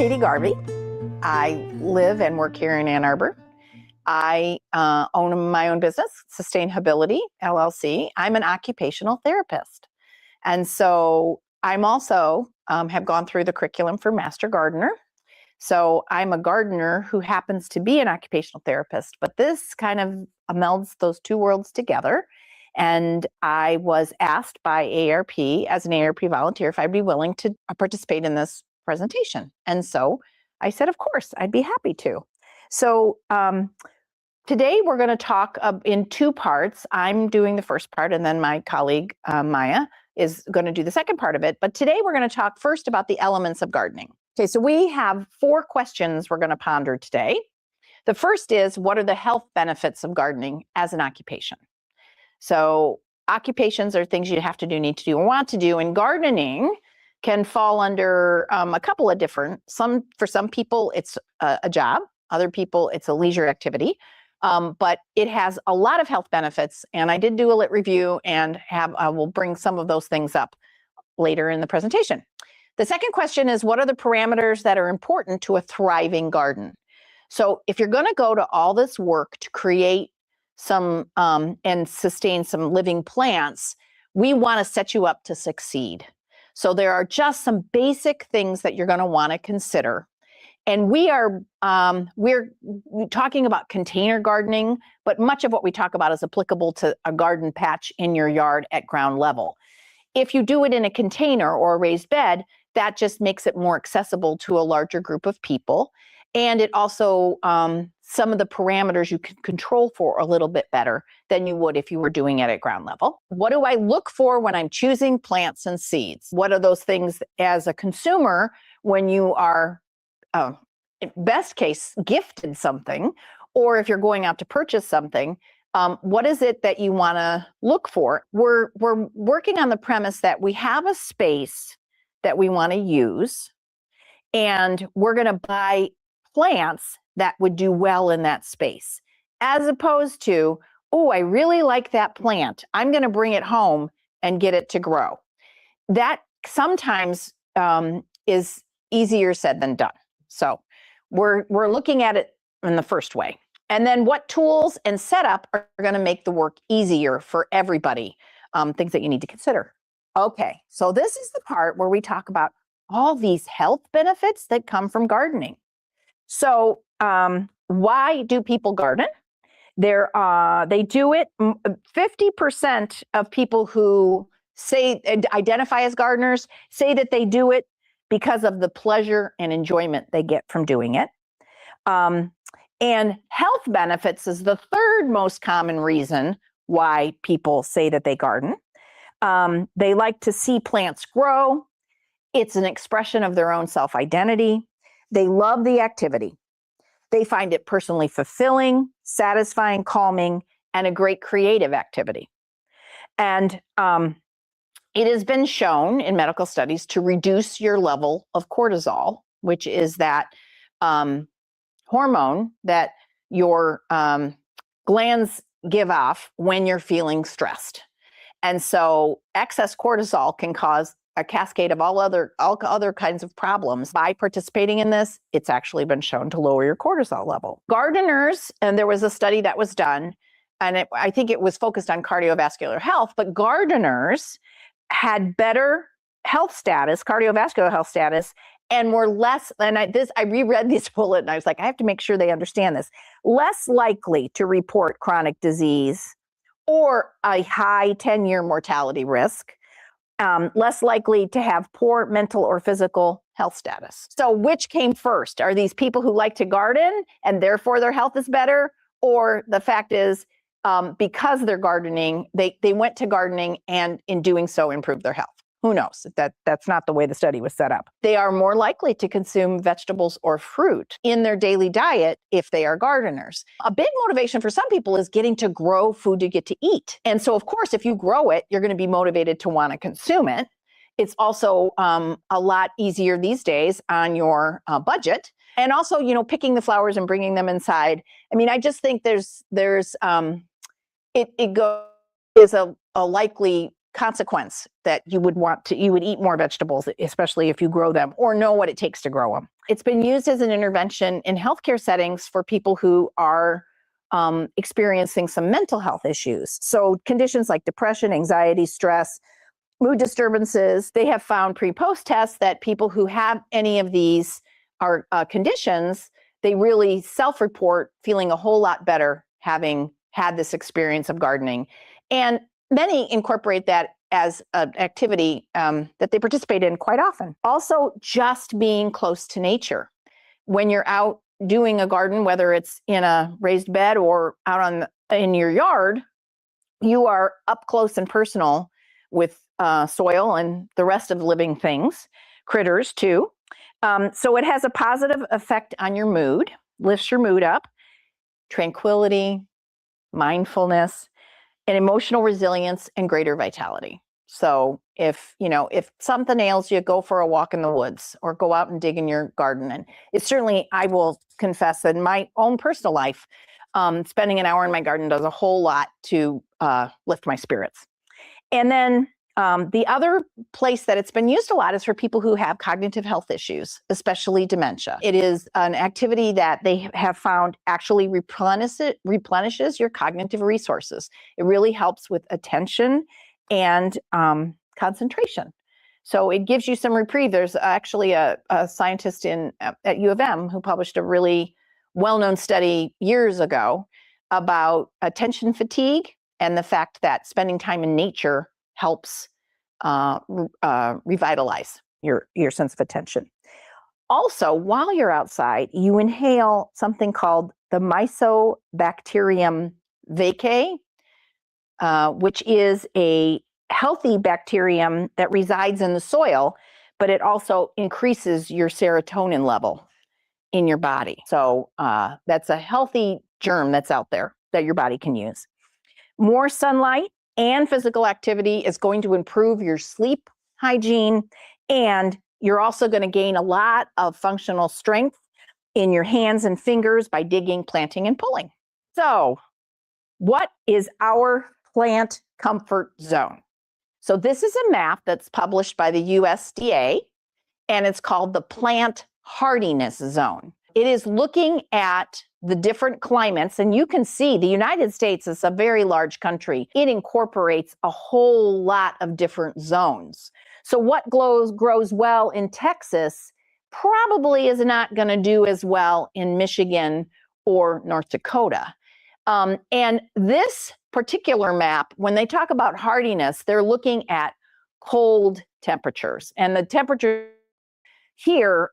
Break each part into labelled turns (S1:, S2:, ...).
S1: Katie Garvey. I live and work here in Ann Arbor. I own my own business, Sustainability LLC. I'm an occupational therapist. And so I'm also have gone through the curriculum for Master Gardener. So I'm a gardener who happens to be an occupational therapist, but this kind of melds those two worlds together. And I was asked by AARP as an AARP volunteer if I'd be willing to participate in this presentation. And so I said, of course, I'd be happy to. So today we're going to talk in two parts. I'm doing the first part, and then my colleague Maya is going to do the second part of it. But today we're going to talk first about the elements of gardening. Okay, so we have 4 questions we're going to ponder today. The first is, what are the health benefits of gardening as an occupation? So occupations are things you have to do, need to do, and want to do, and gardening can fall under a couple of different, for some people it's a job, other people it's a leisure activity, but it has a lot of health benefits, and I did do a lit review and I will bring some of those things up later in the presentation. The second question is, what are the parameters that are important to a thriving garden? So if you're going to go to all this work to create some and sustain some living plants, we want to set you up to succeed. So there are just some basic things that you're going to want to consider. And we're talking about container gardening, but much of what we talk about is applicable to a garden patch in your yard at ground level. If you do it in a container or a raised bed, that just makes it more accessible to a larger group of people. And it also, some of the parameters you can control for a little bit better than you would if you were doing it at ground level. What do I look for when I'm choosing plants and seeds? What are those things as a consumer when you are, best case, gifted something, or if you're going out to purchase something? What is it that you want to look for? We're working on the premise that we have a space that we want to use, and we're going to buy plants that would do well in that space, as opposed to, oh, I really like that plant, I'm going to bring it home and get it to grow. That sometimes is easier said than done. So we're looking at it in the first way. And then what tools and setup are going to make the work easier for everybody, things that you need to consider. Okay, so this is the part where we talk about all these health benefits that come from gardening. So why do people garden? They do it, 50% of people who identify as gardeners say that they do it because of the pleasure and enjoyment they get from doing it. And health benefits is the third most common reason why people say that they garden. They like to see plants grow. It's an expression of their own self-identity. They love the activity. They find it personally fulfilling, satisfying, calming, and a great creative activity. And it has been shown in medical studies to reduce your level of cortisol, which is that hormone that your glands give off when you're feeling stressed. And so excess cortisol can cause a cascade of all other kinds of problems. By participating in this, it's actually been shown to lower your cortisol level. Gardeners, and there was a study that was done, and I think it was focused on cardiovascular health, but gardeners had better health status, cardiovascular health status, and were less, and I reread this bullet and I was like, I have to make sure they understand this, less likely to report chronic disease or a high 10-year mortality risk, less likely to have poor mental or physical health status. So which came first? Are these people who like to garden and therefore their health is better? Or the fact is, because they're gardening, they went to gardening and in doing so improved their health? Who knows? That's not the way the study was set up. They are more likely to consume vegetables or fruit in their daily diet if they are gardeners. A big motivation for some people is getting to grow food to get to eat. And so, of course, if you grow it, you're going to be motivated to want to consume it. It's also a lot easier these days on your budget. And also, picking the flowers and bringing them inside. I mean, I just think it is a likely consequence that you would eat more vegetables, especially if you grow them or know what it takes to grow them. It's been used as an intervention in healthcare settings for people who are experiencing some mental health issues. So conditions like depression, anxiety, stress, mood disturbances, they have found pre-post tests that people who have any of these conditions, they really self-report feeling a whole lot better having had this experience of gardening. And many incorporate that as an activity that they participate in quite often. Also, just being close to nature. When you're out doing a garden, whether it's in a raised bed or out in your yard, you are up close and personal with soil and the rest of living things, critters too. So it has a positive effect on your mood, lifts your mood up, tranquility, mindfulness, and emotional resilience and greater vitality. So if something ails you, go for a walk in the woods or go out and dig in your garden. And it's certainly, I will confess that in my own personal life, spending an hour in my garden does a whole lot to lift my spirits. And then the other place that it's been used a lot is for people who have cognitive health issues, especially dementia. It is an activity that they have found actually replenishes your cognitive resources. It really helps with attention and concentration. So it gives you some reprieve. There's actually a scientist at U of M who published a really well-known study years ago about attention fatigue and the fact that spending time in nature helps revitalize your sense of attention. Also, while you're outside, you inhale something called the Mycobacterium vaccae, which is a healthy bacterium that resides in the soil, but it also increases your serotonin level in your body. So that's a healthy germ that's out there that your body can use. More sunlight and physical activity is going to improve your sleep hygiene, and you're also going to gain a lot of functional strength in your hands and fingers by digging, planting, and pulling. So, what is our plant comfort zone? So this is a map that's published by the USDA, and it's called the Plant Hardiness Zone. It is looking at the different climates, and you can see the United States is a very large country. It incorporates a whole lot of different zones. So what grows well in Texas probably is not going to do as well in Michigan or North Dakota. And this particular map, when they talk about hardiness, they're looking at cold temperatures. And the temperature here,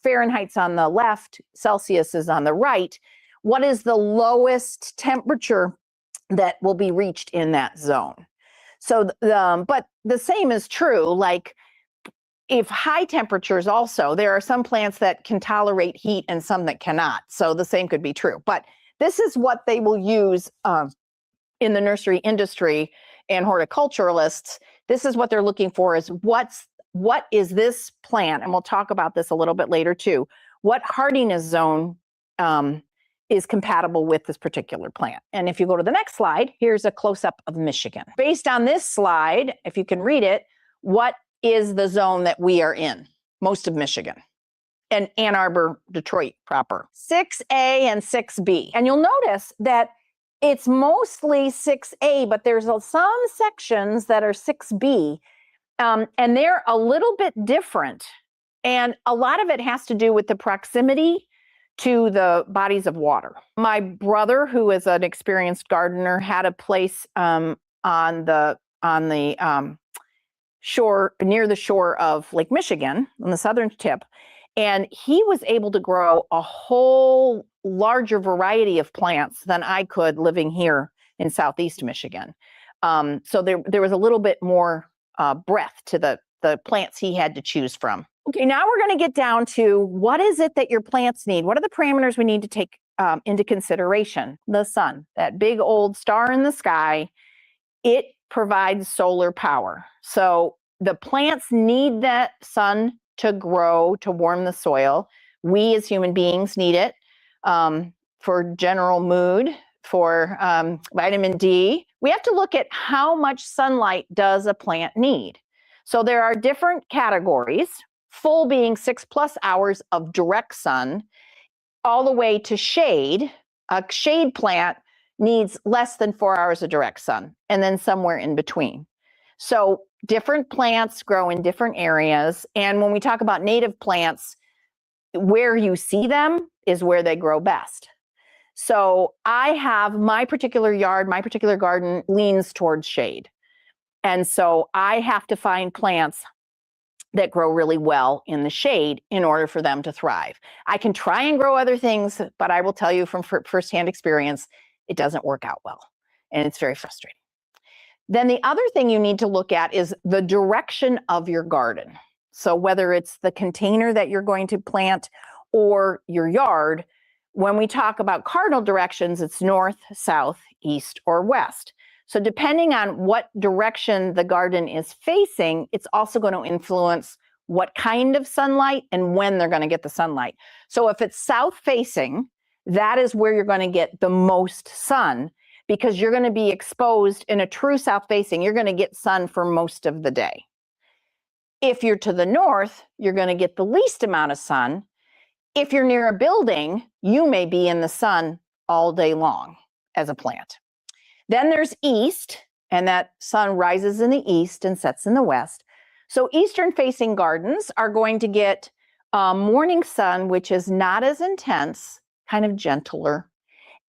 S1: Fahrenheit's on the left, Celsius is on the right. What is the lowest temperature that will be reached in that zone? So, but the same is true, like if high temperatures also, there are some plants that can tolerate heat and some that cannot. So the same could be true. But this is what they will use in the nursery industry and horticulturalists. This is what they're looking for, is what is this plant? And we'll talk about this a little bit later too. What hardiness zone is compatible with this particular plant? And if you go to the next slide, here's a close-up of Michigan. Based on this slide, if you can read it, what is the zone that we are in? Most of Michigan. And Ann Arbor, Detroit proper. 6A and 6B. And you'll notice that it's mostly 6A, but there's some sections that are 6B. And they're a little bit different. And a lot of it has to do with the proximity to the bodies of water. My brother, who is an experienced gardener, had a place on the shore, near the shore of Lake Michigan, on the southern tip. And he was able to grow a whole larger variety of plants than I could living here in Southeast Michigan. So there was a little bit more breadth to the plants he had to choose from. Okay, now we're going to get down to what is it that your plants need? What are the parameters we need to take into consideration? The sun, that big old star in the sky, it provides solar power. So the plants need that sun to grow, to warm the soil. We as human beings need it for general mood, for vitamin D. We have to look at how much sunlight does a plant need. So there are different categories, full being 6+ hours of direct sun, all the way to shade. A shade plant needs less than 4 hours of direct sun, and then somewhere in between. So different plants grow in different areas. And when we talk about native plants, where you see them is where they grow best. So I have my particular yard, my particular garden leans towards shade. And so I have to find plants that grow really well in the shade in order for them to thrive. I can try and grow other things, but I will tell you from firsthand experience, it doesn't work out well. And it's very frustrating. Then the other thing you need to look at is the direction of your garden. So whether it's the container that you're going to plant or your yard, when we talk about cardinal directions, it's north, south, east, or west. So depending on what direction the garden is facing, it's also going to influence what kind of sunlight and when they're going to get the sunlight. So if it's south facing, that is where you're going to get the most sun, because you're going to be exposed in a true south facing. You're going to get sun for most of the day. If you're to the north, you're going to get the least amount of sun. If you're near a building, you may be in the sun all day long as a plant. Then there's east, and that sun rises in the east and sets in the west. So eastern facing gardens are going to get morning sun, which is not as intense, kind of gentler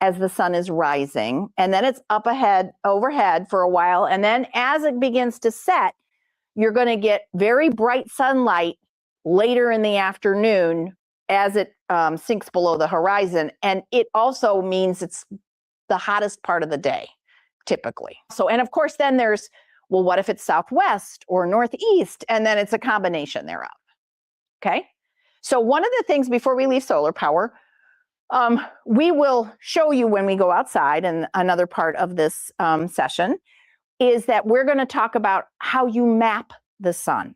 S1: as the sun is rising. And then it's up ahead, overhead for a while. And then as it begins to set, you're going to get very bright sunlight later in the afternoon as it sinks below the horizon. And it also means it's the hottest part of the day, typically. So, and of course, then there's, well, what if it's southwest or northeast? And then it's a combination thereof. Okay. So one of the things before we leave solar power, we will show you when we go outside, and another part of this session is that we're going to talk about how you map the sun.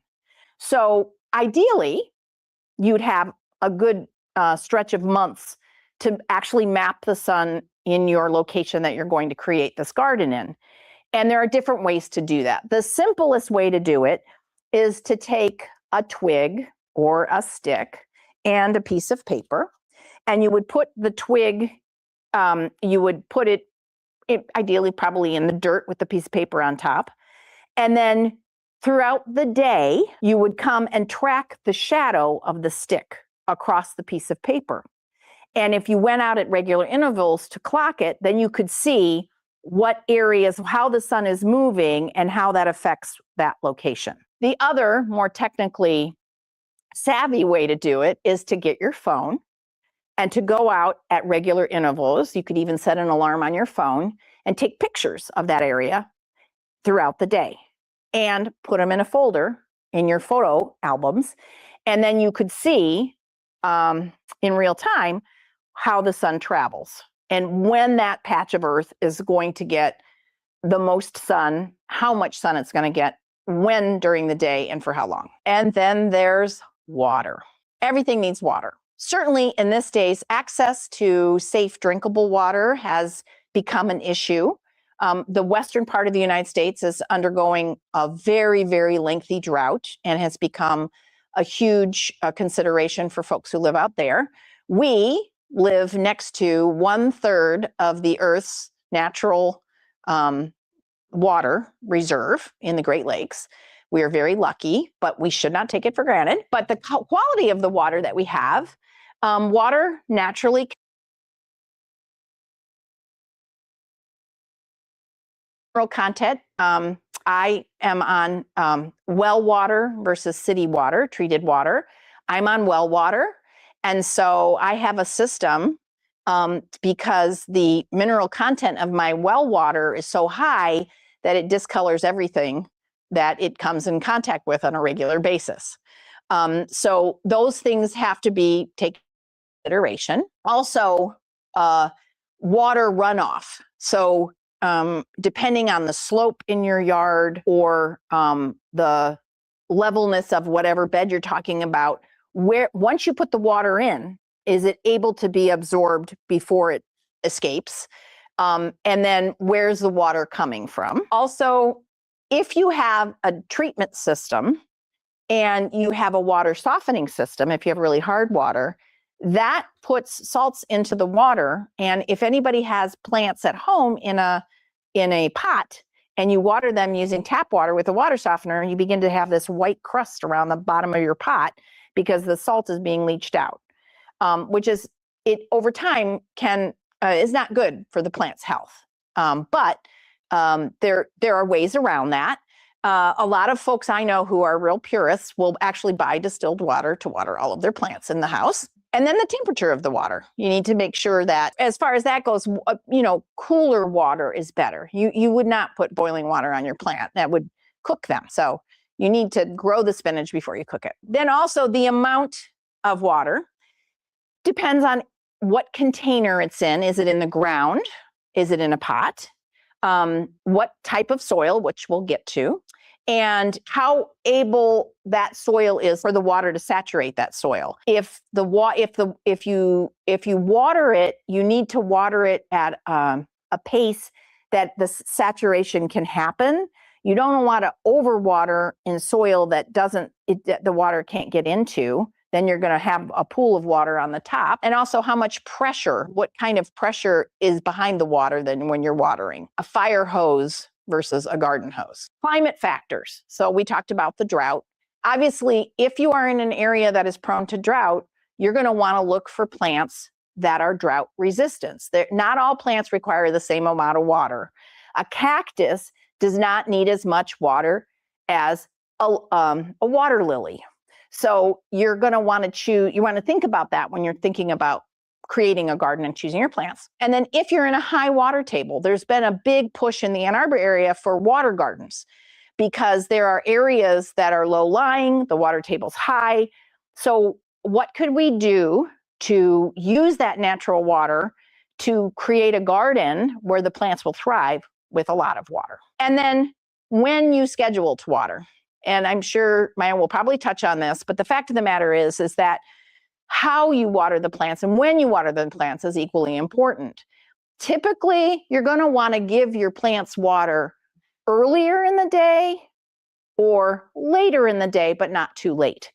S1: So ideally, you'd have a good stretch of months to actually map the sun in your location that you're going to create this garden in. And there are different ways to do that. The simplest way to do it is to take a twig or a stick and a piece of paper, and you would put the twig, you would put it ideally probably in the dirt with the piece of paper on top. And then throughout the day, you would come and track the shadow of the stick across the piece of paper. And if you went out at regular intervals to clock it, then you could see what areas, how the sun is moving and how that affects that location. The other more technically savvy way to do it is to get your phone and to go out at regular intervals. You could even set an alarm on your phone and take pictures of that area throughout the day and put them in a folder in your photo albums. And then you could see in real time how the sun travels and when that patch of earth is going to get the most sun, how much sun it's going to get, when during the day, and for how long. And then there's water. Everything needs water. Certainly in this days, access to safe drinkable water has become an issue. The western part of the United States is undergoing a very, very lengthy drought and has become a huge consideration for folks who live out there. We live next to 1/3 of the Earth's natural water reserve in the Great Lakes. We are very lucky, but we should not take it for granted. But the quality of the water that we have, water naturally mineral content. I am on well water versus city water, treated water. I'm on well water. And so I have a system because the mineral content of my well water is so high that it discolors everything that it comes in contact with on a regular basis. So those things have to be taken into consideration. Also, water runoff. So depending on the slope in your yard or the levelness of whatever bed you're talking about, where once you put the water in, is it able to be absorbed before it escapes? And then where's the water coming from? Also, if you have a treatment system and you have a water softening system, if you have really hard water, that puts salts into the water. And if anybody has plants at home in a pot and you water them using tap water with a water softener, you begin to have this white crust around the bottom of your pot because the salt is being leached out, which is, it over time is not good for the plant's health. But there are ways around that. A lot of folks I know who are real purists will actually buy distilled water to water all of their plants in the house. And then the temperature of the water. You need to make sure that, as far as that goes, cooler water is better. You would not put boiling water on your plant. That would cook them. So you need to grow the spinach before you cook it. Then also the amount of water depends on what container it's in. Is it in the ground? Is it in a pot? What type of soil, which we'll get to, and how able that soil is for the water to saturate that soil. If you water it, you need to water it at a pace that the saturation can happen. You don't want to overwater in soil that the water can't get into. Then you're going to have a pool of water on the top. And also how much pressure, what kind of pressure is behind the water then when you're watering. A fire hose versus a garden hose. Climate factors. So we talked about the drought. Obviously, if you are in an area that is prone to drought, you're going to want to look for plants that are drought resistant. Not all plants require the same amount of water. A cactus does not need as much water as a water lily. So you're going to want to think about that when you're thinking about creating a garden and choosing your plants. And then if you're in a high water table, there's been a big push in the Ann Arbor area for water gardens because there are areas that are low lying, the water table's high. So what could we do to use that natural water to create a garden where the plants will thrive with a lot of water? And then when you schedule to water, and I'm sure Maya will probably touch on this, but the fact of the matter is that how you water the plants and when you water the plants is equally important. Typically, you're going to want to give your plants water earlier in the day or later in the day, but not too late.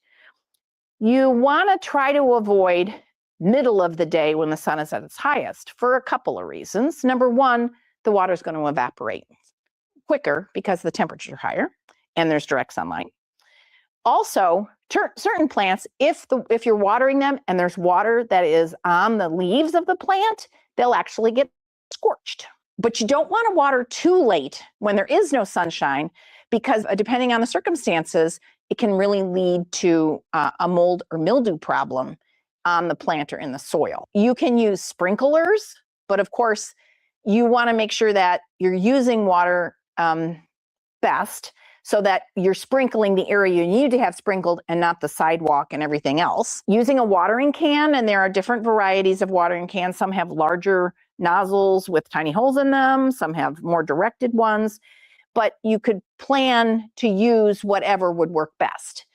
S1: You want to try to avoid middle of the day when the sun is at its highest for a couple of reasons. Number one, the water is going to evaporate quicker because the temperatures are higher and there's direct sunlight. Also, certain plants, if you're watering them and there's water that is on the leaves of the plant, they'll actually get scorched. But you don't want to water too late when there is no sunshine because depending on the circumstances, it can really lead to a mold or mildew problem on the plant or in the soil. You can use sprinklers, but of course, you want to make sure that you're using water best so that you're sprinkling the area you need to have sprinkled and not the sidewalk and everything else. Using a watering can, and there are different varieties of watering cans. Some have larger nozzles with tiny holes in them. Some have more directed ones. But you could plan to use whatever would work best.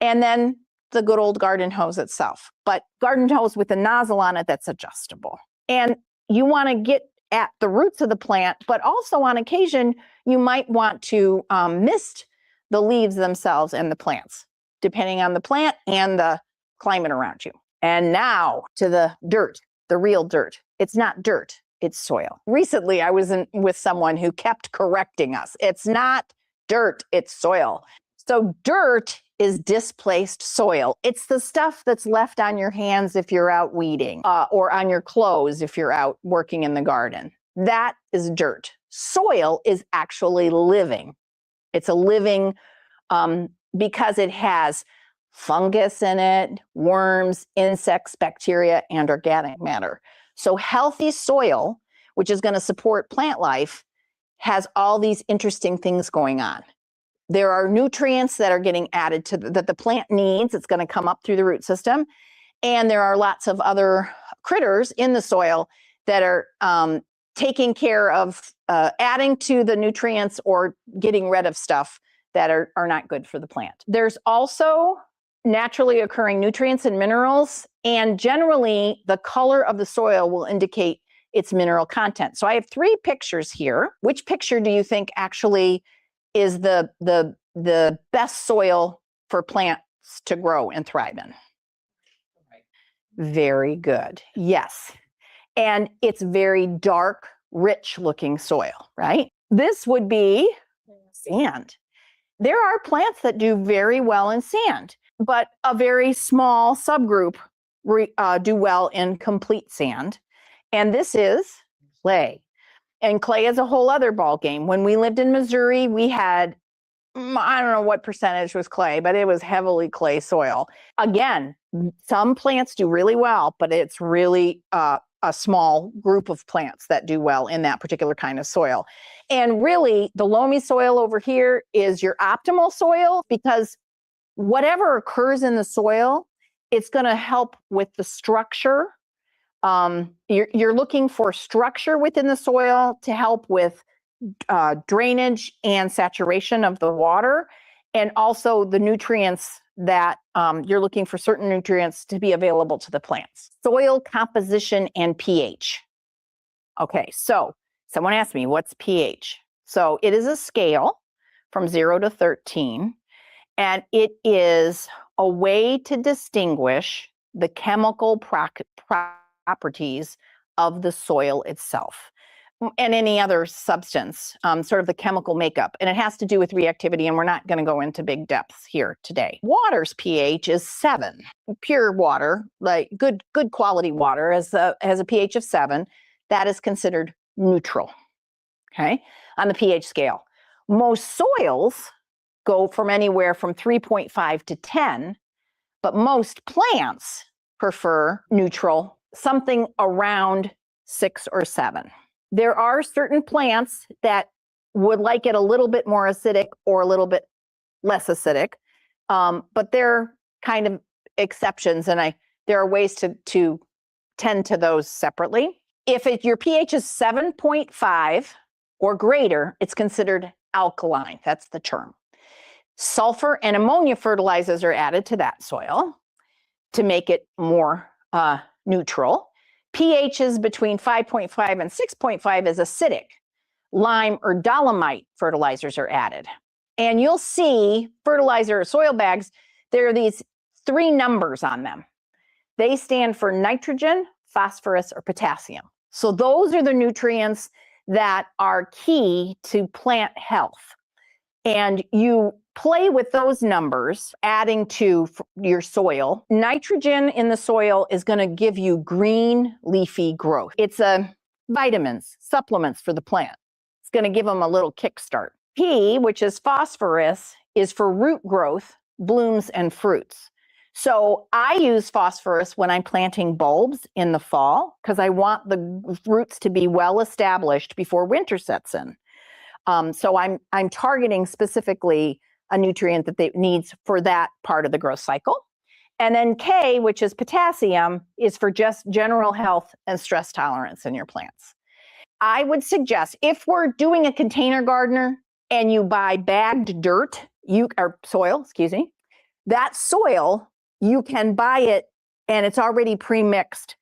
S1: And then the good old garden hose itself. But garden hose with a nozzle on it that's adjustable. And you want to get at the roots of the plant, but also on occasion, you might want to mist the leaves themselves and the plants, depending on the plant and the climate around you. And now to the dirt, the real dirt. It's not dirt, it's soil. Recently, I was with someone who kept correcting us. It's not dirt, it's soil. So dirt is displaced soil. It's the stuff that's left on your hands if you're out weeding, or on your clothes if you're out working in the garden. That is dirt. Soil is actually living. It's a living because it has fungus in it, worms, insects, bacteria, and organic matter. So healthy soil, which is going to support plant life, has all these interesting things going on. There are nutrients that are getting added to that the plant needs. It's going to come up through the root system. And there are lots of other critters in the soil that are taking care of adding to the nutrients or getting rid of stuff that are not good for the plant. There's also naturally occurring nutrients and minerals. And generally, the color of the soil will indicate its mineral content. So I have 3 pictures here. Which picture do you think actually is the best soil for plants to grow and thrive in? Very good. Yes. And it's very dark, rich looking soil, right? This would be sand. There are plants that do very well in sand, but a very small subgroup do well in complete sand. And this is clay. And clay is a whole other ball game. When we lived in Missouri, we had, I don't know what percentage was clay, but it was heavily clay soil. Again, some plants do really well, but it's really a small group of plants that do well in that particular kind of soil. And really, the loamy soil over here is your optimal soil, because whatever occurs in the soil, it's going to help with the structure. You're looking for structure within the soil to help with drainage and saturation of the water, and also the nutrients that you're looking for certain nutrients to be available to the plants. Soil composition and pH. Okay, so someone asked me, what's pH? So it is a scale from 0 to 13, and it is a way to distinguish the chemical properties of the soil itself and any other substance, sort of the chemical makeup. And it has to do with reactivity, and we're not going to go into big depths here today. Water's pH is 7. Pure water, like good quality water, has a pH of 7. That is considered neutral, okay, on the pH scale. Most soils go from anywhere from 3.5 to 10, but most plants prefer neutral, something around 6 or 7. There are certain plants that would like it a little bit more acidic or a little bit less acidic, but they're kind of exceptions, and there are ways to tend to those separately. If your pH is 7.5 or greater, it's considered alkaline. That's the term. Sulfur and ammonia fertilizers are added to that soil to make it more neutral. pHs between 5.5 and 6.5 is acidic. Lime or dolomite fertilizers are added. And you'll see fertilizer soil bags, there are these 3 numbers on them. They stand for nitrogen, phosphorus, or potassium. So those are the nutrients that are key to plant health. And you play with those numbers, adding to your soil. Nitrogen in the soil is going to give you green leafy growth. It's vitamins, supplements for the plant. It's going to give them a little kickstart. P, which is phosphorus, is for root growth, blooms, and fruits. So I use phosphorus when I'm planting bulbs in the fall, because I want the roots to be well established before winter sets in. So I'm targeting specifically a nutrient that it needs for that part of the growth cycle. And then K, which is potassium, is for just general health and stress tolerance in your plants. I would suggest, if we're doing a container gardener and you buy bagged dirt, or soil, excuse me, that soil, you can buy it and it's already pre-mixed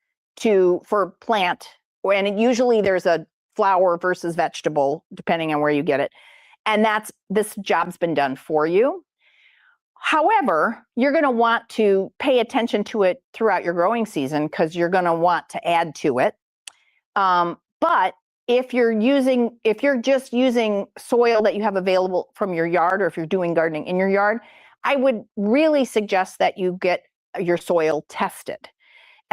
S1: for plant. And usually there's a flower versus vegetable, depending on where you get it. And this job's been done for you. However, you're going to want to pay attention to it throughout your growing season, because you're going to want to add to it. But if you're just using soil that you have available from your yard, or if you're doing gardening in your yard, I would really suggest that you get your soil tested.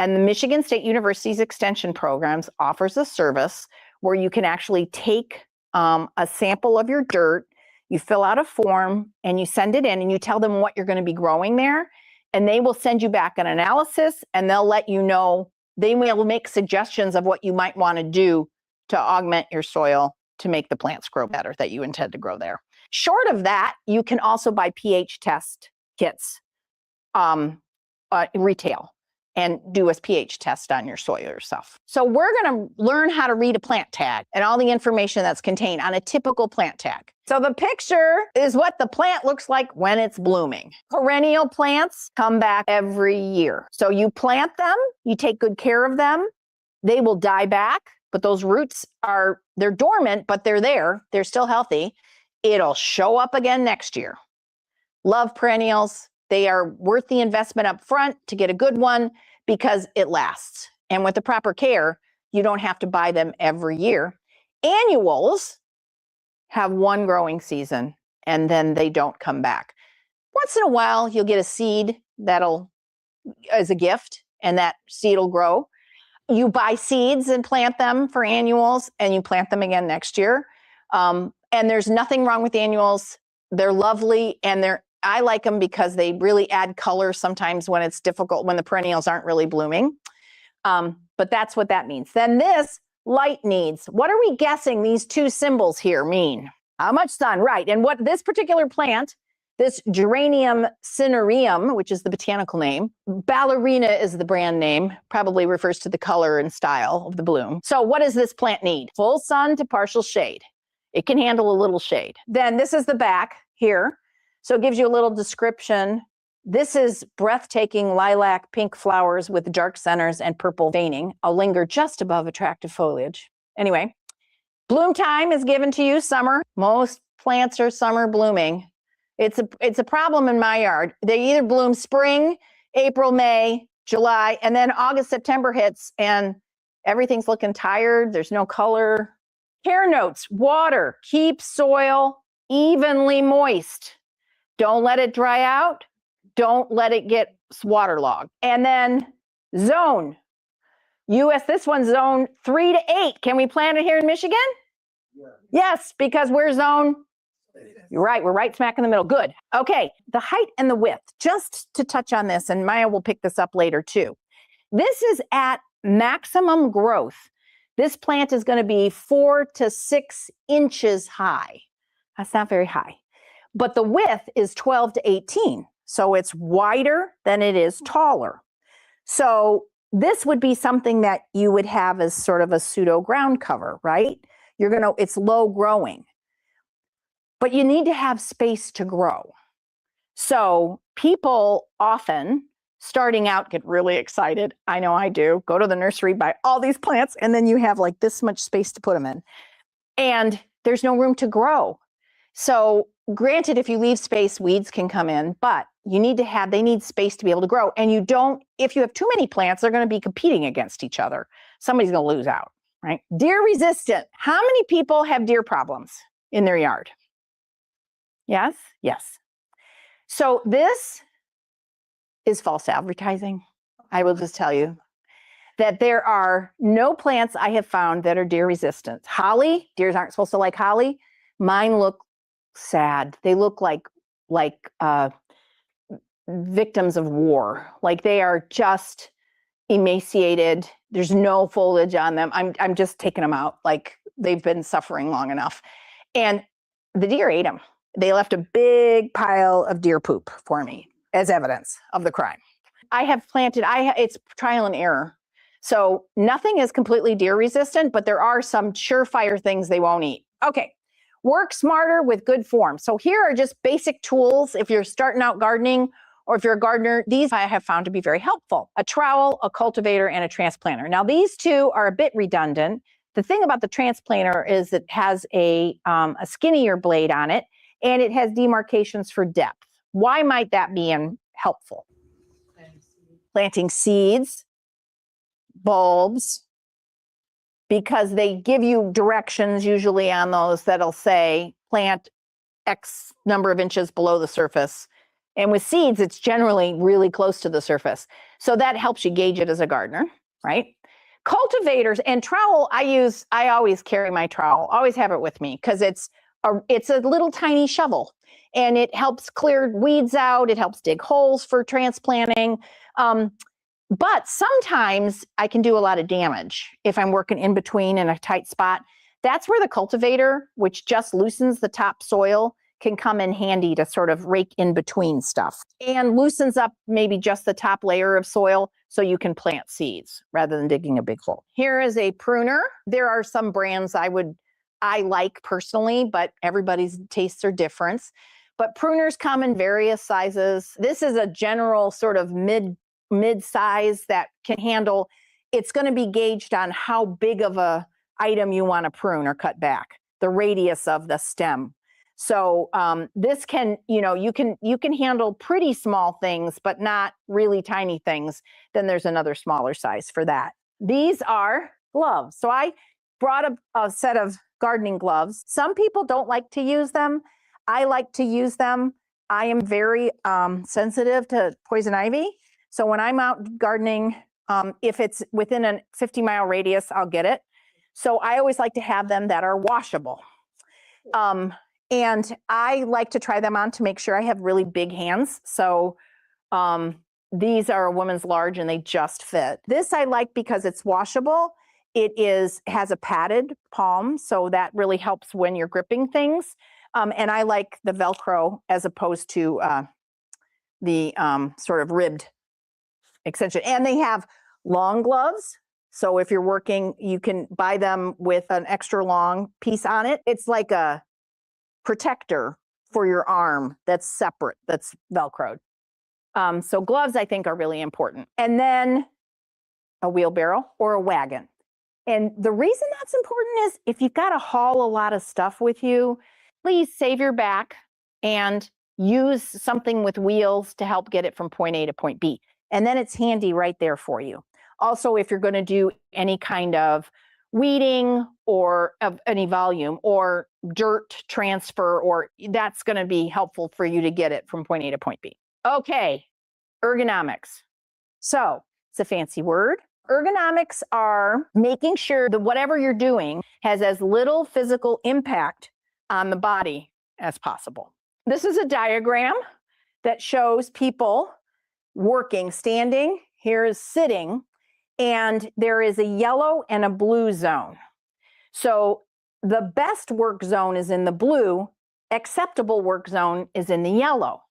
S1: And the Michigan State University's extension programs offers a service where you can actually take a sample of your dirt, you fill out a form, and you send it in, and you tell them what you're going to be growing there, and they will send you back an analysis, and they'll let you know, they will make suggestions of what you might want to do to augment your soil to make the plants grow better that you intend to grow there. Short of that, you can also buy pH test kits, retail, and do a pH test on your soil yourself. So we're going to learn how to read a plant tag and all the information that's contained on a typical plant tag. So the picture is what the plant looks like when it's blooming. Perennial plants come back every year. So you plant them, you take good care of them, they will die back, but those roots they're dormant, but they're there. They're still healthy. It'll show up again next year. Love perennials. They are worth the investment up front to get a good one because it lasts. And with the proper care, you don't have to buy them every year. Annuals have one growing season and then they don't come back. Once in a while, you'll get a seed as a gift, and that seed will grow. You buy seeds and plant them for annuals, and you plant them again next year. And there's nothing wrong with annuals. They're lovely, and I like them because they really add color sometimes when it's difficult, when the perennials aren't really blooming. But that's what that means. Then this, light needs. What are we guessing these two symbols here mean? How much sun, right. And what this particular plant, this Geranium cinereum, which is the botanical name, ballerina is the brand name, probably refers to the color and style of the bloom. So what does this plant need? Full sun to partial shade. It can handle a little shade. Then this is the back here. So it gives you a little description. This is breathtaking lilac pink flowers with dark centers and purple veining. I'll linger just above attractive foliage. Anyway, bloom time is given to you summer. Most plants are summer blooming. It's a problem in my yard. They either bloom spring, April, May, July, and then August, September hits and everything's looking tired. There's no color. Care notes, water, keep soil evenly moist. Don't let it dry out. Don't let it get waterlogged. And then zone. This one's zone 3 to 8. Can we plant it here in Michigan? Yeah. Yes, because we're zone. You're right. We're right smack in the middle. Good. Okay. The height and the width, just to touch on this, and Maya will pick this up later too. This is at maximum growth. This plant is going to be 4 to 6 inches high. That's not very high. But the width is 12 to 18. So it's wider than it is taller. So this would be something that you would have as sort of a pseudo ground cover, right? It's low growing. But you need to have space to grow. So people often, starting out, get really excited. I know I do. Go to the nursery, buy all these plants, and then you have like this much space to put them in. And there's no room to grow. So granted, if you leave space, weeds can come in, but they need space to be able to grow. And if you have too many plants, they're going to be competing against each other. Somebody's going to lose out, right? Deer resistant. How many people have deer problems in their yard? Yes? Yes. So this is false advertising. I will just tell you that there are no plants I have found that are deer resistant. Holly, deers aren't supposed to like holly. Mine look sad. They look like victims of war. Like they are just emaciated. There's no foliage on them. I'm just taking them out. Like they've been suffering long enough. And the deer ate them. They left a big pile of deer poop for me as evidence of the crime. I have planted, it's trial and error. So nothing is completely deer resistant, but there are some surefire things they won't eat. Okay. Work smarter with good form. So here are just basic tools. If you're starting out gardening or if you're a gardener, these I have found to be very helpful. A trowel, a cultivator, and a transplanter. Now these two are a bit redundant. The thing about the transplanter is it has a skinnier blade on it and it has demarcations for depth. Why might that be helpful? Planting seeds, bulbs, because they give you directions usually on those that'll say plant X number of inches below the surface. And with seeds, it's generally really close to the surface. So that helps you gauge it as a gardener, right? Cultivators and trowel, I always carry my trowel, always have it with me because it's a little tiny shovel and it helps clear weeds out. It helps dig holes for transplanting. But sometimes I can do a lot of damage if I'm working in between in a tight spot. That's where the cultivator, which just loosens the top soil, can come in handy to sort of rake in between stuff and loosens up maybe just the top layer of soil so you can plant seeds rather than digging a big hole. Here is a pruner. There are some brands I like personally, but everybody's tastes are different. But pruners come in various sizes. This is a general sort of mid size that can handle. It's going to be gauged on how big of a item you want to prune or cut back, the radius of the stem. So this can, you can handle pretty small things, but not really tiny things. Then there's another smaller size for that. These are gloves. So I brought a set of gardening gloves. Some people don't like to use them. I like to use them. I am very sensitive to poison ivy. So when I'm out gardening, if it's within a 50-mile radius, I'll get it. So I always like to have them that are washable. And I like to try them on to make sure I have really big hands. So these are a woman's large and they just fit. This I like because it's washable. It has a padded palm, so that really helps when you're gripping things. And I like the Velcro as opposed to the sort of ribbed extension. And they have long gloves. So if you're working, you can buy them with an extra long piece on it. It's like a protector for your arm that's separate, that's Velcroed. So gloves, I think, are really important. And then a wheelbarrow or a wagon. And the reason that's important is if you've got to haul a lot of stuff with you, please save your back and use something with wheels to help get it from point A to point B. And then it's handy right there for you. Also, if you're going to do any kind of weeding or of any volume or dirt transfer, or that's going to be helpful for you to get it from point A to point B. Okay, ergonomics. So it's a fancy word. Ergonomics are making sure that whatever you're doing has as little physical impact on the body as possible. This is a diagram that shows people working, standing, here is sitting, and there is a yellow and a blue zone. So the best work zone is in the blue, acceptable work zone is in the yellow.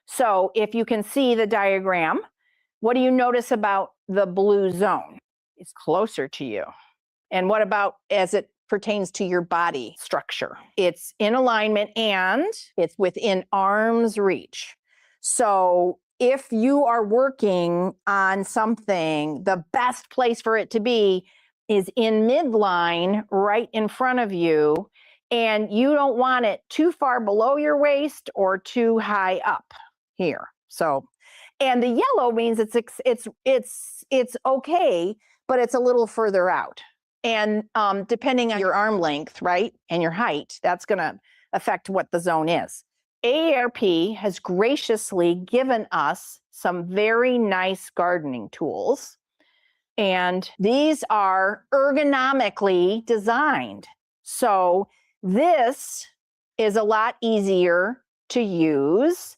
S1: So if you can see the diagram, what do you notice about the blue zone? It's closer to you. And what about as it pertains to your body structure? It's in alignment and it's within arm's reach. So if you are working on something, the best place for it to be is in midline right in front of you, and you don't want it too far below your waist or too high up here. So, and the yellow means it's okay, but it's a little further out. And depending on your arm length, right, and your height, that's going to affect what the zone is. AARP has graciously given us some very nice gardening tools, and these are ergonomically designed. So this is a lot easier to use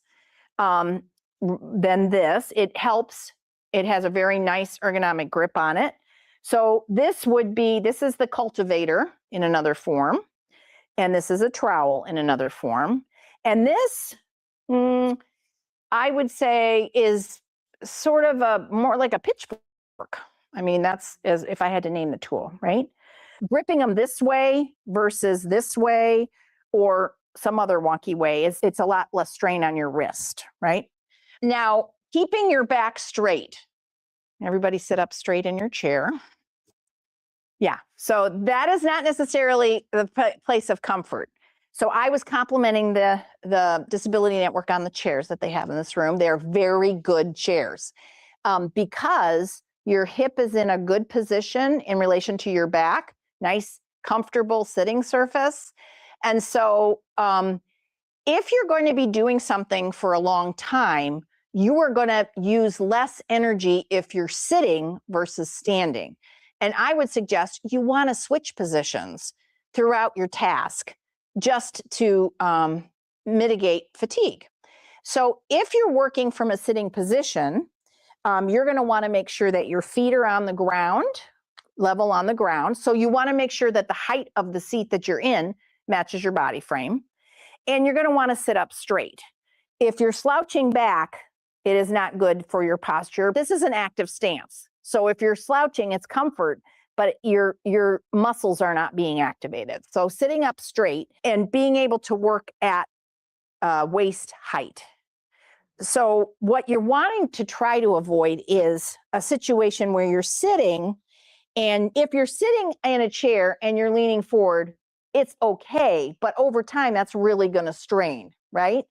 S1: than this. It helps. It has a very nice ergonomic grip on it. So this is the cultivator in another form, and this is a trowel in another form. And this, I would say, is sort of more like a pitchfork. I mean, that's as if I had to name the tool, right? Gripping them this way versus this way or some other wonky way, it's a lot less strain on your wrist, right? Now, keeping your back straight. Everybody sit up straight in your chair. Yeah, so that is not necessarily the place of comfort. So I was complimenting the Disability Network on the chairs that they have in this room. They're very good chairs because your hip is in a good position in relation to your back, nice, comfortable sitting surface. And so if you're going to be doing something for a long time, you are going to use less energy if you're sitting versus standing. And I would suggest you want to switch positions throughout your task just to mitigate fatigue. So if you're working from a sitting position, you're going to want to make sure that your feet are on the ground, level on the ground. So you want to make sure that the height of the seat that you're in matches your body frame. And you're going to want to sit up straight. If you're slouching back, it is not good for your posture. This is an active stance. So if you're slouching, it's comfort, but your muscles are not being activated. So sitting up straight and being able to work at waist height. So what you're wanting to try to avoid is a situation where you're sitting And if you're sitting in a chair and you're leaning forward, it's okay, but over time, that's really going to strain, right?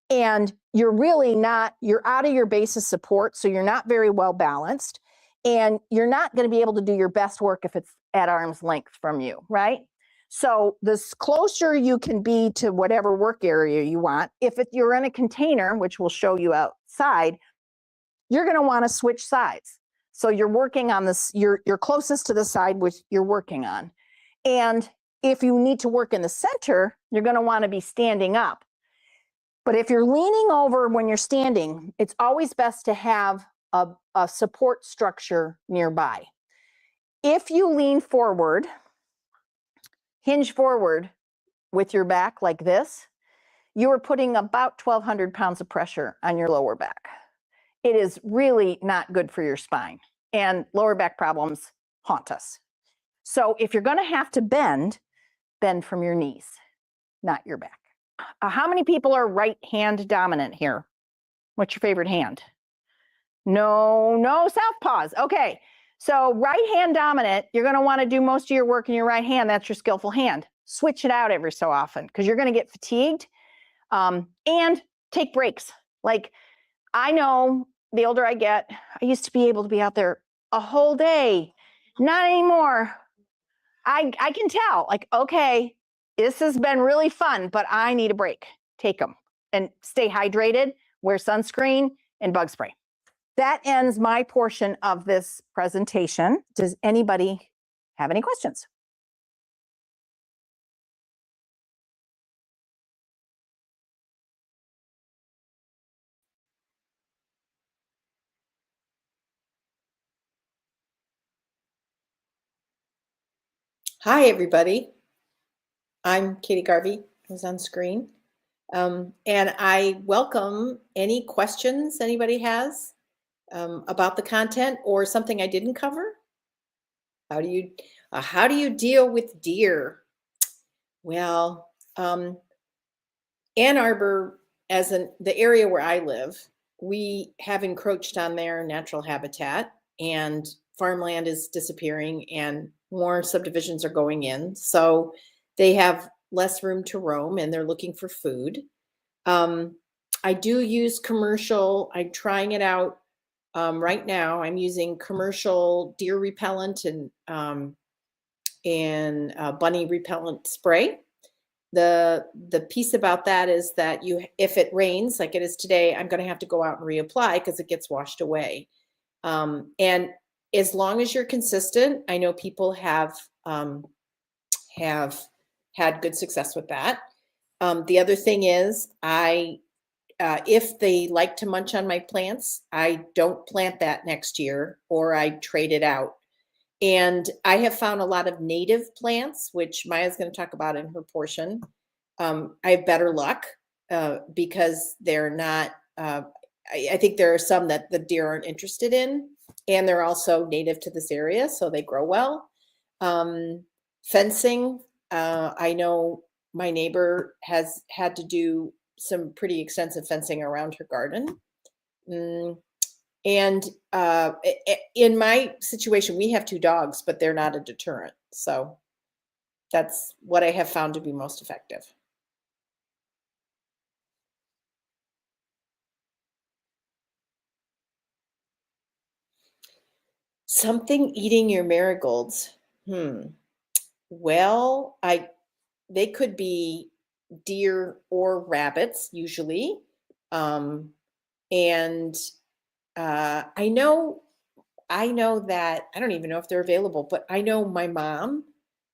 S1: And you're really not, you're out of your base of support, so you're not very well balanced, and you're not going to be able to do your best work if it's at arm's length from you, right? So the closer you can be to whatever work area you want, if you're in a container, which we'll show you outside, you're going to want to switch sides. So you're working on this, you're closest to the side which you're working on. And if you need to work in the center, you're going to want to be standing up. But if you're leaning over when you're standing, it's always best to have a support structure nearby. If you lean forward, hinge forward with your back like this, you are putting about 1,200 pounds of pressure on your lower back. It is really not good for your spine, and lower back problems haunt us. So if you're going to have to bend from your knees, not your back. How many people are right hand dominant here? What's your favorite hand? No southpaws. Okay, so right hand dominant, you're going to want to do most of your work in your right hand. That's your skillful hand. Switch it out every so often because you're going to get fatigued, and take breaks. Like, I know the older I get, I used to be able to be out there a whole day. Not anymore. I can tell, like, okay, this has been really fun, but I need a break. Take them and stay hydrated, wear sunscreen and bug spray. That ends my portion of this presentation. Does anybody have any questions?
S2: Hi, everybody. I'm Katie Garvey, who's on screen. And I welcome any questions anybody has about the content or something I didn't cover. How do you deal with deer? Well, Ann Arbor, the area where I live, we have encroached on their natural habitat, and farmland is disappearing and more subdivisions are going in. So they have less room to roam and they're looking for food. I do use commercial, I'm trying it out right now. I'm using commercial deer repellent and bunny repellent spray. The piece about that is that if it rains like it is today, I'm going to have to go out and reapply because it gets washed away. And as long as you're consistent, I know people have had good success with that. The other thing is, if they like to munch on my plants, I don't plant that next year, or I trade it out. And I have found a lot of native plants, which Maya's going to talk about in her portion. I have better luck because they're not, I think there are some that the deer aren't interested in, and they're also native to this area, so they grow well. Fencing, I know my neighbor has had to do some pretty extensive fencing around her garden. And in my situation, we have 2 dogs, but they're not a deterrent. So that's what I have found to be most effective. Something eating your marigolds. Well, they could be deer or rabbits usually. And I know that, I don't even know if they're available, but I know my mom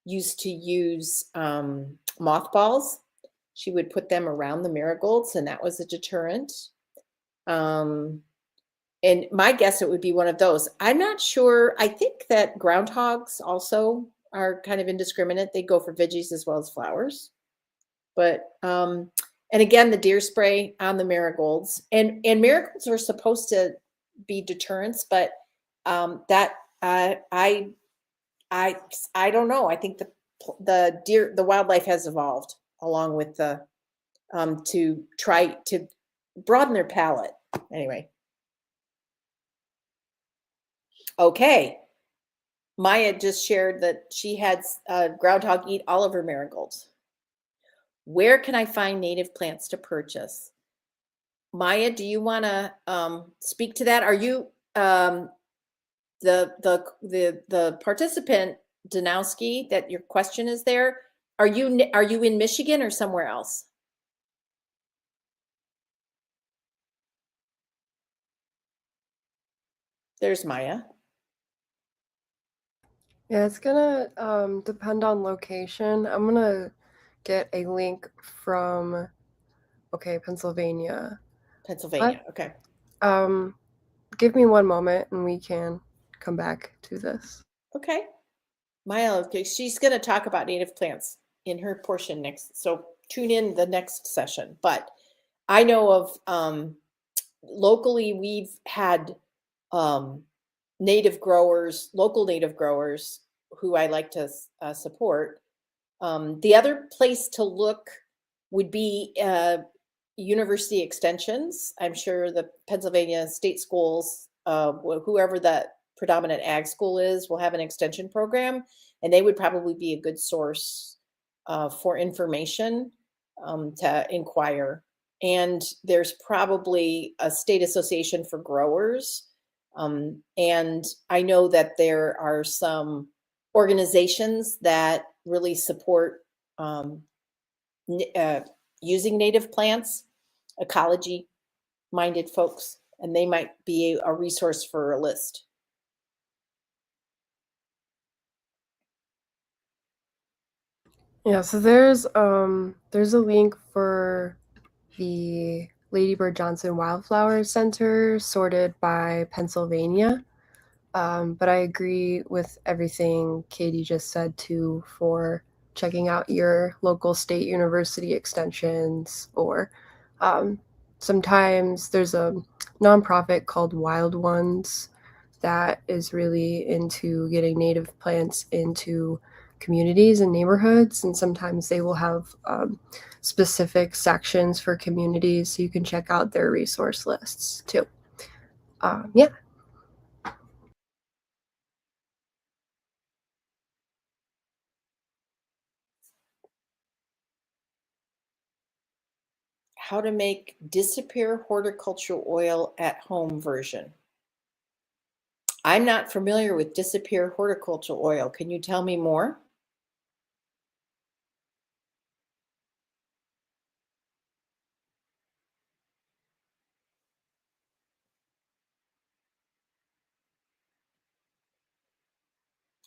S2: used to use mothballs. She would put them around the marigolds, and that was a deterrent. And my guess, it would be one of those. I'm not sure. I think that groundhogs also are kind of indiscriminate. They go for veggies as well as flowers. But and again, the deer spray on the marigolds, and marigolds are supposed to be deterrents, but that I don't know. I think the wildlife has evolved along with the to try to broaden their palate. Anyway. Okay. Maya just shared that she had groundhog eat all of her marigolds. Where can I find native plants to purchase? Maya, do you want to speak to that? Are you the participant Danowski that your question is there? Are you in Michigan or somewhere else? There's Maya.
S3: Yeah, it's gonna depend on location. I'm gonna get a link from Pennsylvania.
S2: Pennsylvania. Okay.
S3: Give me one moment and we can come back to this.
S2: Okay. Maya, okay, she's going to talk about native plants in her portion next. So tune in the next session. But I know of locally, we've had native growers, local native growers who I like to support. The other place to look would be university extensions. I'm sure the Pennsylvania state schools, whoever that predominant ag school is, will have an extension program, and they would probably be a good source for information to inquire. And there's probably a state association for growers. And I know that there are some organizations that really support using native plants, ecology minded folks, and they might be a resource for a list.
S3: Yeah, so there's a link for the Ladybird Johnson Wildflower Center sorted by Pennsylvania. But I agree with everything Katie just said too for checking out your local state university extensions, or sometimes there's a nonprofit called Wild Ones that is really into getting native plants into communities and neighborhoods, and sometimes they will have specific sections for communities, so you can check out their resource lists too. Yeah.
S2: How to make disappear horticultural oil at home version. I'm not familiar with disappear horticultural oil. Can you tell me more?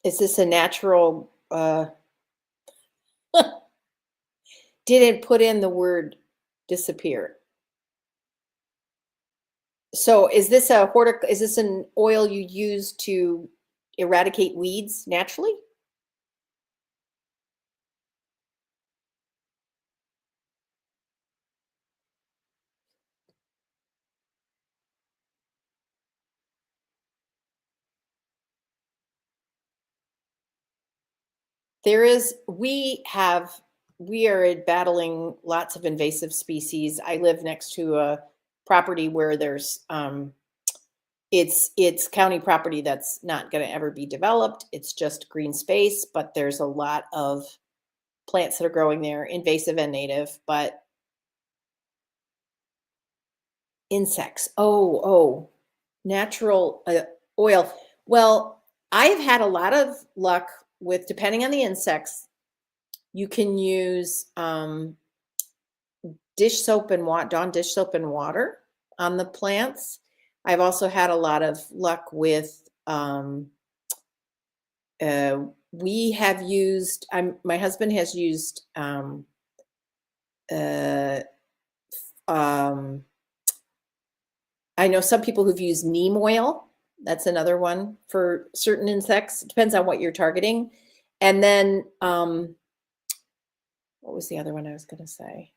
S2: Is this a natural didn't put in the word disappear. So is this an oil you use to eradicate weeds naturally? We are battling lots of invasive species. I live next to a property where there's it's county property that's not going to ever be developed. It's just green space, but there's a lot of plants that are growing there, invasive and native, but insects. Oh, natural oil. Well, I've had a lot of luck with, depending on the insects, you can use dish soap and Dawn dish soap and water on the plants. I've also had a lot of luck with we have used my husband has used I know some people who've used neem oil. That's another one for certain insects. It depends on what you're targeting. And then what was the other one I was going to say?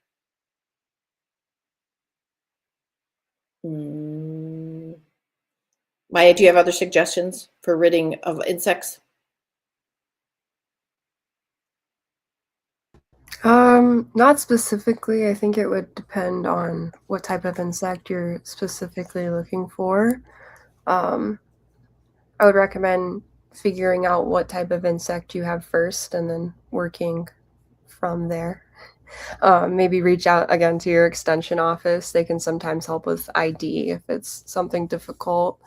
S2: Maya, do you have other suggestions for ridding of insects?
S3: Not specifically. I think it would depend on what type of insect you're specifically looking for. I would recommend figuring out what type of insect you have first and then working from there. Maybe reach out again to your extension office. They can sometimes help with ID if it's something difficult.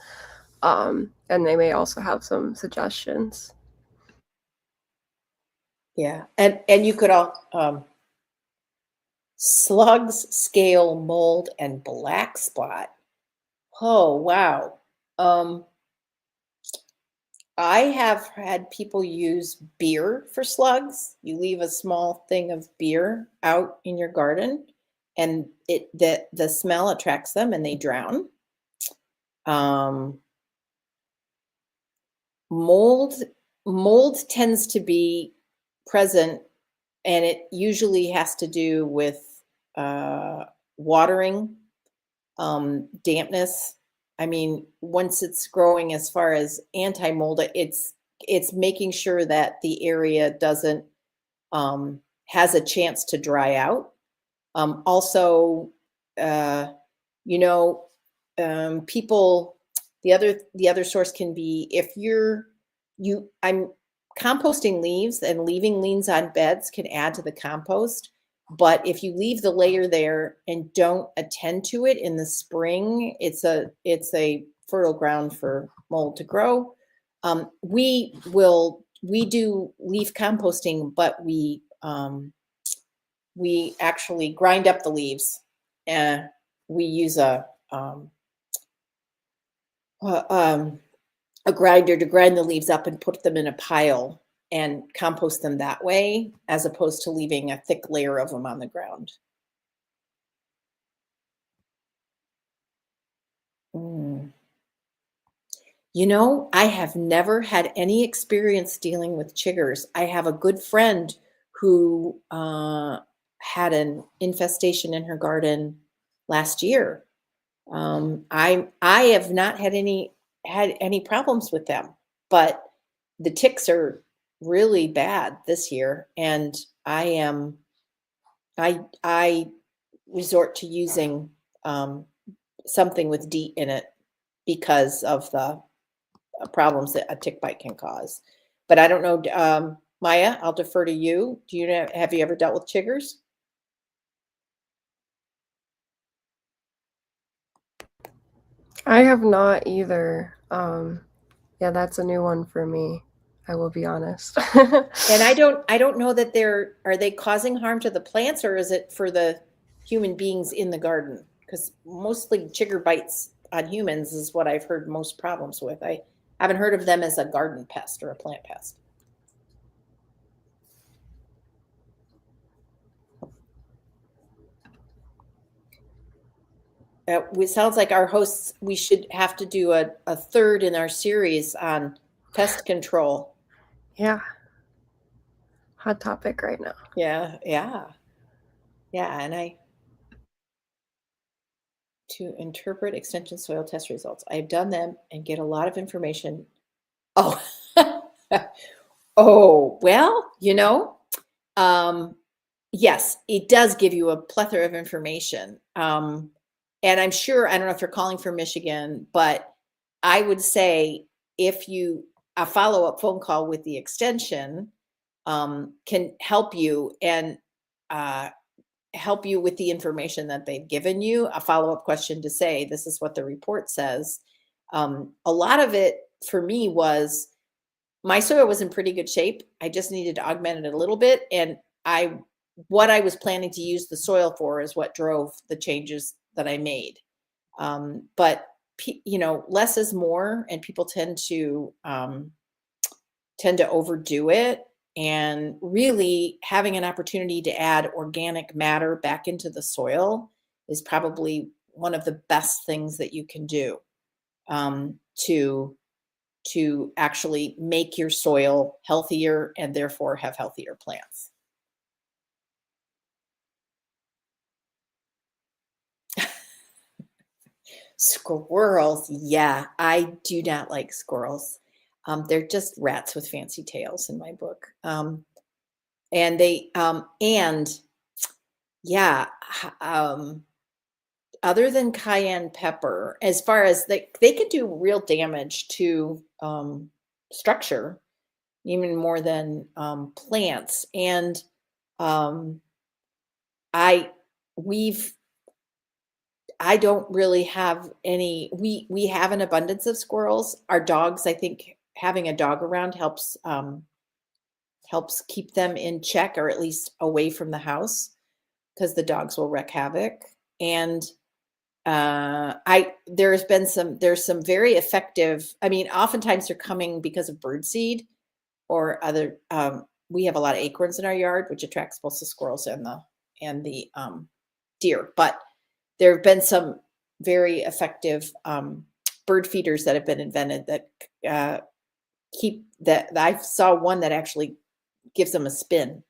S3: And they may also have some suggestions.
S2: Yeah, and you could all slugs, scale, mold, and black spot. Oh wow. I have had people use beer for slugs. You leave a small thing of beer out in your garden, and the smell attracts them, and they drown. Um, mold mold tends to be present, and it usually has to do with watering, dampness. I mean, once it's growing, as far as anti-mold, it's making sure that the area doesn't has a chance to dry out. Also, uh, you know, people. The other source can be if I'm composting leaves, and leaving leaves on beds can add to the compost. But if you leave the layer there and don't attend to it in the spring, it's a fertile ground for mold to grow. We do leaf composting, but we actually grind up the leaves, and we use uh, um, a grinder to grind the leaves up and put them in a pile and compost them that way, as opposed to leaving a thick layer of them on the ground. Mm. I have never had any experience dealing with chiggers. I have a good friend who had an infestation in her garden last year. I have not had any problems with them, but the ticks are really bad this year, and I resort to using something with DEET in it because of the problems that a tick bite can cause. But I don't know, Maya, I'll defer to you. Have you ever dealt with chiggers?
S3: I have not either. Yeah, that's a new one for me. I will be honest.
S2: And I don't know that are they causing harm to the plants, or is it for the human beings in the garden? Because mostly chigger bites on humans is what I've heard most problems with. I haven't heard of them as a garden pest or a plant pest. It sounds like our hosts, we should have to do a third in our series on pest control.
S3: Yeah. Hot topic right now.
S2: Yeah, yeah. Yeah, and to interpret extension soil test results. I've done them and get a lot of information. Oh, oh, well, yes, it does give you a plethora of information. And I'm sure, I don't know if you're calling from Michigan, but I would say if a follow-up phone call with the extension can help you, and help you with the information that they've given you, a follow-up question to say, this is what the report says. A lot of it for me was my soil was in pretty good shape. I just needed to augment it a little bit. And what I was planning to use the soil for is what drove the changes that I made. But less is more, and people tend to overdo it. And really having an opportunity to add organic matter back into the soil is probably one of the best things that you can do to actually make your soil healthier and therefore have healthier plants. Squirrels, yeah, I do not like squirrels. They're just rats with fancy tails in my book. And yeah, other than cayenne pepper, as far as they can do real damage to structure, even more than plants. And I don't really have any. We have an abundance of squirrels. Our dogs, I think, having a dog around helps keep them in check, or at least away from the house, because the dogs will wreak havoc. And there's some very effective. I mean, oftentimes they're coming because of birdseed or other. We have a lot of acorns in our yard, which attracts both the squirrels and the deer. But there have been some very effective bird feeders that have been invented that keep that. I saw one that actually gives them a spin.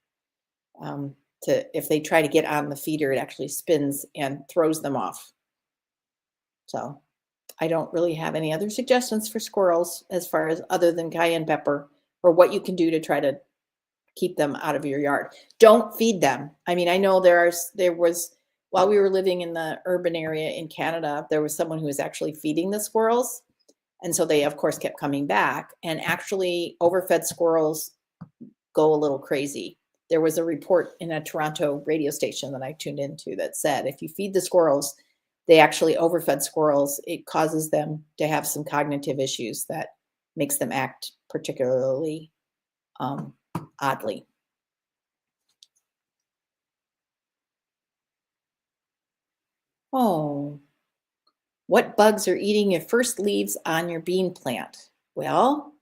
S2: If they try to get on the feeder, it actually spins and throws them off. So I don't really have any other suggestions for squirrels as far as other than cayenne pepper, or what you can do to try to keep them out of your yard. Don't feed them. I mean, I know there was, while we were living in the urban area in Canada, there was someone who was actually feeding the squirrels. And so they, of course, kept coming back. And actually, overfed squirrels go a little crazy. There was a report in a Toronto radio station that I tuned into that said if you feed the squirrels, they actually overfed squirrels. It causes them to have some cognitive issues that makes them act particularly oddly. Oh, what bugs are eating your first leaves on your bean plant? Well,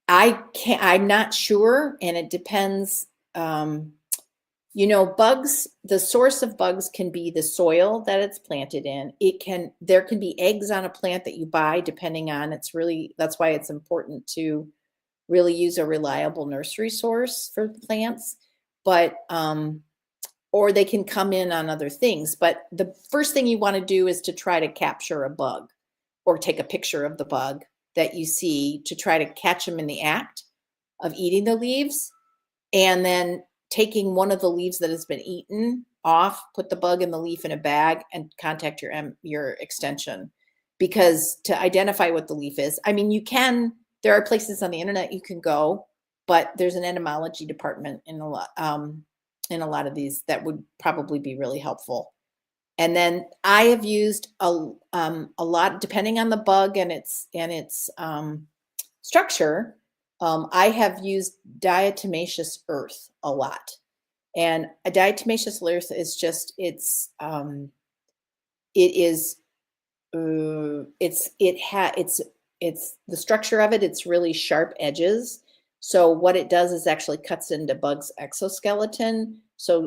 S2: I'm not sure, and it depends. Bugs, the source of bugs can be the soil that it's planted in. There can be eggs on a plant that you buy, depending on, that's why it's important to really use a reliable nursery source for plants. But, or they can come in on other things. But the first thing you want to do is to try to capture a bug, or take a picture of the bug that you see, to try to catch them in the act of eating the leaves. And then taking one of the leaves that has been eaten off, put the bug in the leaf in a bag, and contact your extension, because to identify what the leaf is. I mean, there are places on the internet you can go, but there's an entomology department in a lot of these that would probably be really helpful. And then I have used a lot, depending on the bug and its structure. I have used diatomaceous earth a lot, and a diatomaceous earth is just it's the structure of it. It's really sharp edges. So what it does is actually cuts into bugs' exoskeleton. So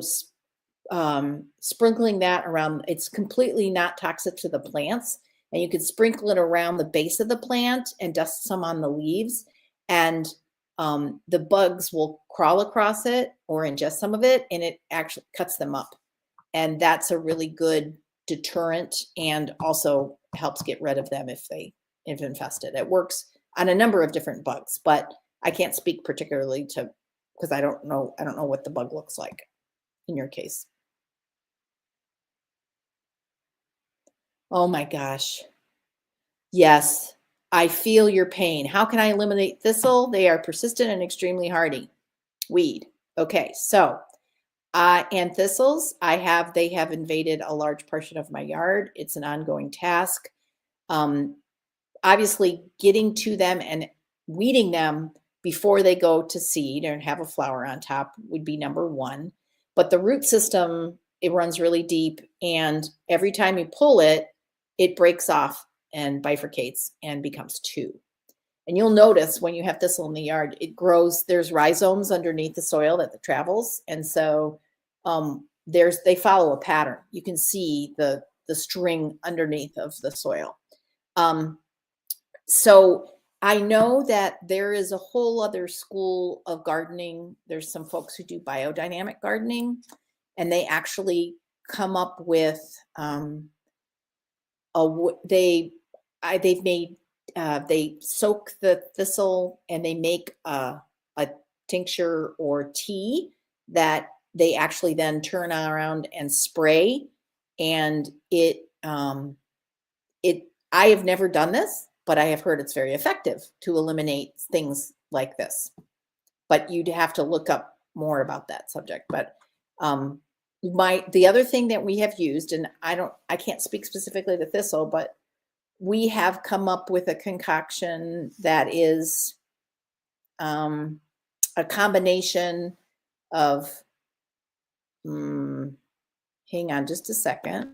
S2: sprinkling that around, it's completely not toxic to the plants, and you could sprinkle it around the base of the plant and dust some on the leaves, and the bugs will crawl across it or ingest some of it, and it actually cuts them up. And that's a really good deterrent, and also helps get rid of them if infested. It works on a number of different bugs, but I can't speak particularly to, because I don't know what the bug looks like in your case. Oh my gosh. Yes, I feel your pain. How can I eliminate thistle? They are persistent and extremely hardy. Weed. Okay, so and thistles, they have invaded a large portion of my yard. It's an ongoing task. Obviously, getting to them and weeding them before they go to seed and have a flower on top would be number one. But the root system, it runs really deep, and every time you pull it, it breaks off and bifurcates and becomes two. And you'll notice when you have thistle in the yard, it grows. There's rhizomes underneath the soil that travels, and so they follow a pattern. You can see the string underneath of the soil. So I know that there is a whole other school of gardening. There's some folks who do biodynamic gardening, and they actually come up with they soak the thistle, and they make a tincture or tea that they actually then turn around and spray. And I have never done this, but I have heard it's very effective to eliminate things like this. But you'd have to look up more about that subject. But the other thing that we have used, and I can't speak specifically to thistle, but we have come up with a concoction that is a combination of, hang on just a second.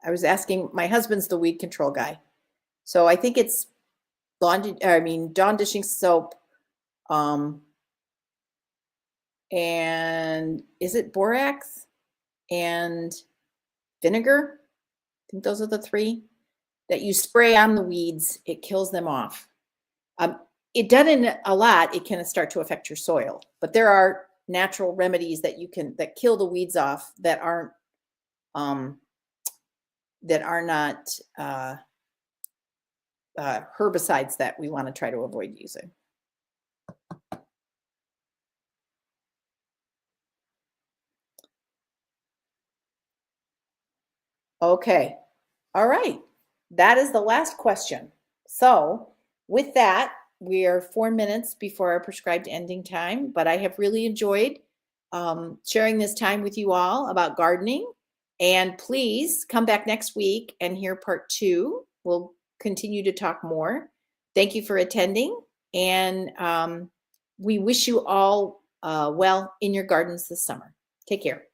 S2: I was asking, my husband's the weed control guy. So I think it's Dawn dishing soap. And is it borax and vinegar? I think those are the three that you spray on the weeds. It kills them off. It doesn't a lot. It can start to affect your soil, but there are natural remedies that that kill the weeds off that are not herbicides that we want to try to avoid using. Okay. All right. That is the last question. So with that, we are 4 minutes before our prescribed ending time, but I have really enjoyed sharing this time with you all about gardening. And please come back next week and hear part 2. We'll continue to talk more. Thank you for attending. And we wish you all well in your gardens this summer. Take care.